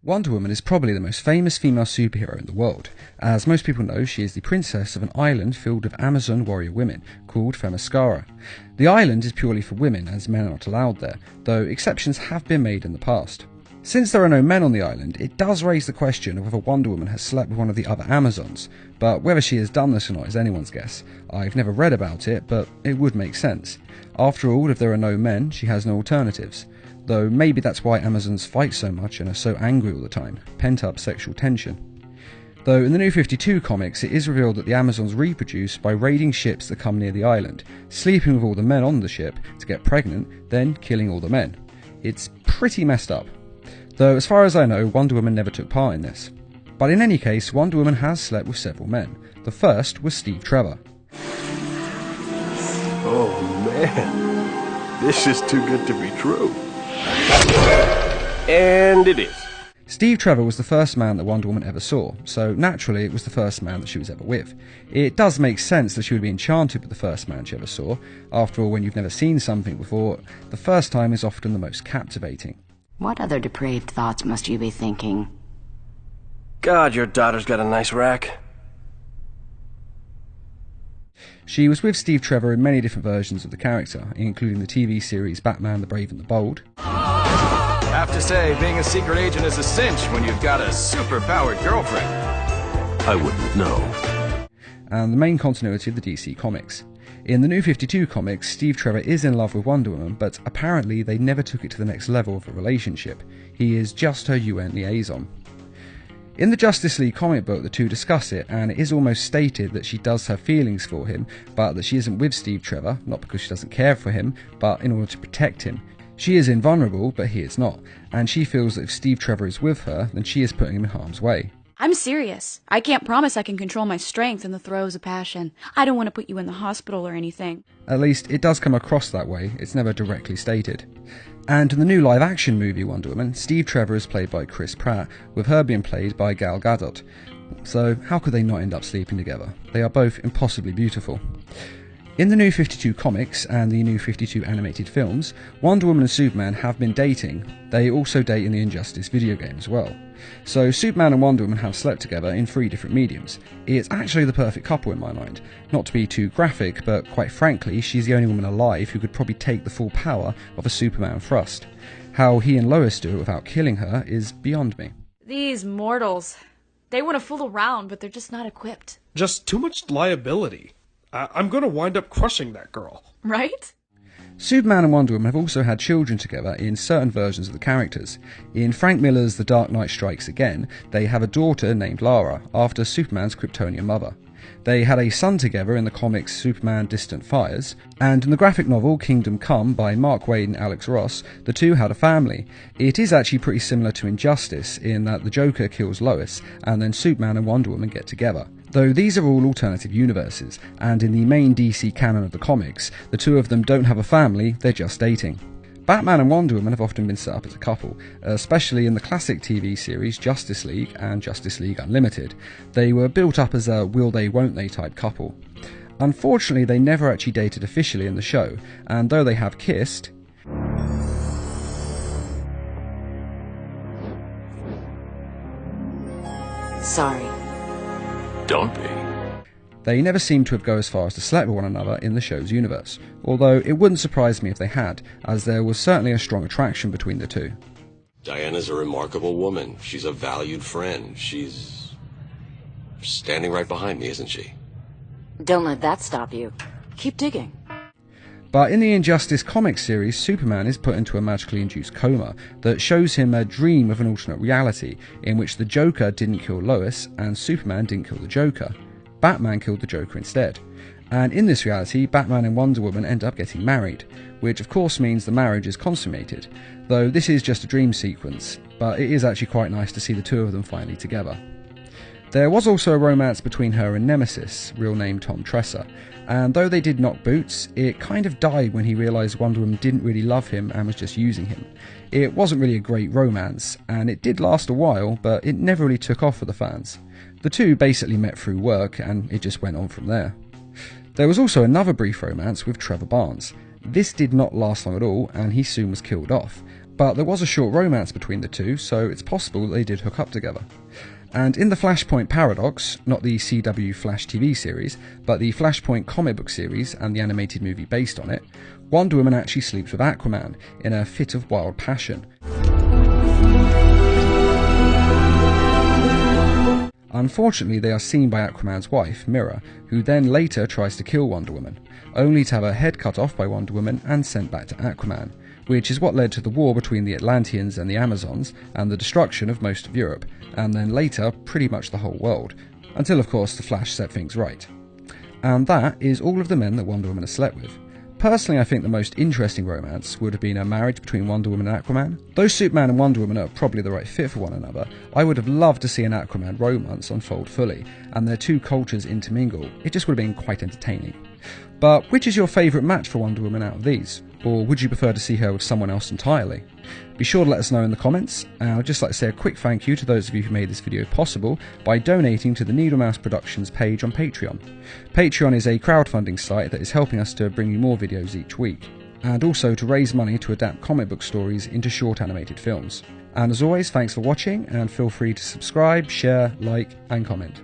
Wonder Woman is probably the most famous female superhero in the world. As most people know, she is the princess of an island filled with Amazon warrior women, called Themyscira. The island is purely for women, as men are not allowed there, though exceptions have been made in the past. Since there are no men on the island, it does raise the question of whether Wonder Woman has slept with one of the other Amazons, but whether she has done this or not is anyone's guess. I've never read about it, but it would make sense. After all, if there are no men, she has no alternatives. Though maybe that's why Amazons fight so much and are so angry all the time, pent-up sexual tension. Though in the New 52 comics it is revealed that the Amazons reproduce by raiding ships that come near the island, sleeping with all the men on the ship to get pregnant, then killing all the men. It's pretty messed up. Though as far as I know, Wonder Woman never took part in this. But in any case, Wonder Woman has slept with several men. The first was Steve Trevor. Oh man, this is too good to be true. And it is. Steve Trevor was the first man that Wonder Woman ever saw, so naturally it was the first man that she was ever with. It does make sense that she would be enchanted with the first man she ever saw. After all, when you've never seen something before, the first time is often the most captivating. What other depraved thoughts must you be thinking? God, your daughter's got a nice rack. She was with Steve Trevor in many different versions of the character, including the TV series Batman the Brave and the Bold. Have to say, being a secret agent is a cinch when you've got a super-powered girlfriend. I wouldn't know. And the main continuity of the DC comics. In the New 52 comics, Steve Trevor is in love with Wonder Woman, but apparently they never took it to the next level of a relationship. He is just her UN liaison. In the Justice League comic book, the two discuss it, and it is almost stated that she does have feelings for him, but that she isn't with Steve Trevor, not because she doesn't care for him, but in order to protect him. She is invulnerable, but he is not, and she feels that if Steve Trevor is with her, then she is putting him in harm's way. I'm serious. I can't promise I can control my strength in the throes of passion. I don't want to put you in the hospital or anything. At least, it does come across that way, it's never directly stated. And in the new live-action movie Wonder Woman, Steve Trevor is played by Chris Pratt, with her being played by Gal Gadot. So how could they not end up sleeping together? They are both impossibly beautiful. In the New 52 comics and the New 52 animated films, Wonder Woman and Superman have been dating. They also date in the Injustice video game as well. So Superman and Wonder Woman have slept together in 3 different mediums. It's actually the perfect couple in my mind. Not to be too graphic, but quite frankly, she's the only woman alive who could probably take the full power of a Superman thrust. How he and Lois do it without killing her is beyond me. These mortals, they want to fool around, but they're just not equipped. Just too much liability. I'm gonna wind up crushing that girl. Right? Superman and Wonder Woman have also had children together in certain versions of the characters. In Frank Miller's The Dark Knight Strikes Again, they have a daughter named Lara, after Superman's Kryptonian mother. They had a son together in the comics Superman Distant Fires, and in the graphic novel Kingdom Come by Mark Waid and Alex Ross, the two had a family. It is actually pretty similar to Injustice in that the Joker kills Lois, and then Superman and Wonder Woman get together. Though these are all alternative universes, and in the main DC canon of the comics, the two of them don't have a family, they're just dating. Batman and Wonder Woman have often been set up as a couple, especially in the classic TV series Justice League and Justice League Unlimited. They were built up as a will they won't they type couple. Unfortunately, they never actually dated officially in the show, and though they have kissed, Sorry. Don't be. they never seem to have gone as far as to sleep with one another in the show's universe, although it wouldn't surprise me if they had, as there was certainly a strong attraction between the two. Diana's a remarkable woman. She's a valued friend. She's standing right behind me, isn't she? Don't let that stop you. Keep digging. But in the Injustice comics series, Superman is put into a magically induced coma that shows him a dream of an alternate reality in which the Joker didn't kill Lois and Superman didn't kill the Joker. Batman killed the Joker instead. And in this reality, Batman and Wonder Woman end up getting married, which of course means the marriage is consummated, though this is just a dream sequence, but it is actually quite nice to see the two of them finally together. There was also a romance between her and Nemesis, real name Tom Tresser, and though they did knock boots, it kind of died when he realised Wonder Woman didn't really love him and was just using him. It wasn't really a great romance, and it did last a while, but it never really took off for the fans. The two basically met through work, and it just went on from there. There was also another brief romance with Trevor Barnes. This did not last long at all, and he soon was killed off. But there was a short romance between the two, so it's possible that they did hook up together. And in the Flashpoint Paradox, not the CW Flash TV series, but the Flashpoint comic book series and the animated movie based on it, Wonder Woman actually sleeps with Aquaman in a fit of wild passion. Unfortunately, they are seen by Aquaman's wife, Mira, who then later tries to kill Wonder Woman, only to have her head cut off by Wonder Woman and sent back to Aquaman, which is what led to the war between the Atlanteans and the Amazons and the destruction of most of Europe, and then later pretty much the whole world, until of course the Flash set things right. And that is all of the men that Wonder Woman has slept with. Personally, I think the most interesting romance would have been a marriage between Wonder Woman and Aquaman. Though Superman and Wonder Woman are probably the right fit for one another, I would have loved to see an Aquaman romance unfold fully, and their two cultures intermingle. It just would have been quite entertaining. But which is your favourite match for Wonder Woman out of these? Or would you prefer to see her with someone else entirely? Be sure to let us know in the comments, and I'd just like to say a quick thank you to those of you who made this video possible by donating to the Needlemouse Productions page on Patreon. Patreon is a crowdfunding site that is helping us to bring you more videos each week, and also to raise money to adapt comic book stories into short animated films. And as always, thanks for watching, and feel free to subscribe, share, like, and comment.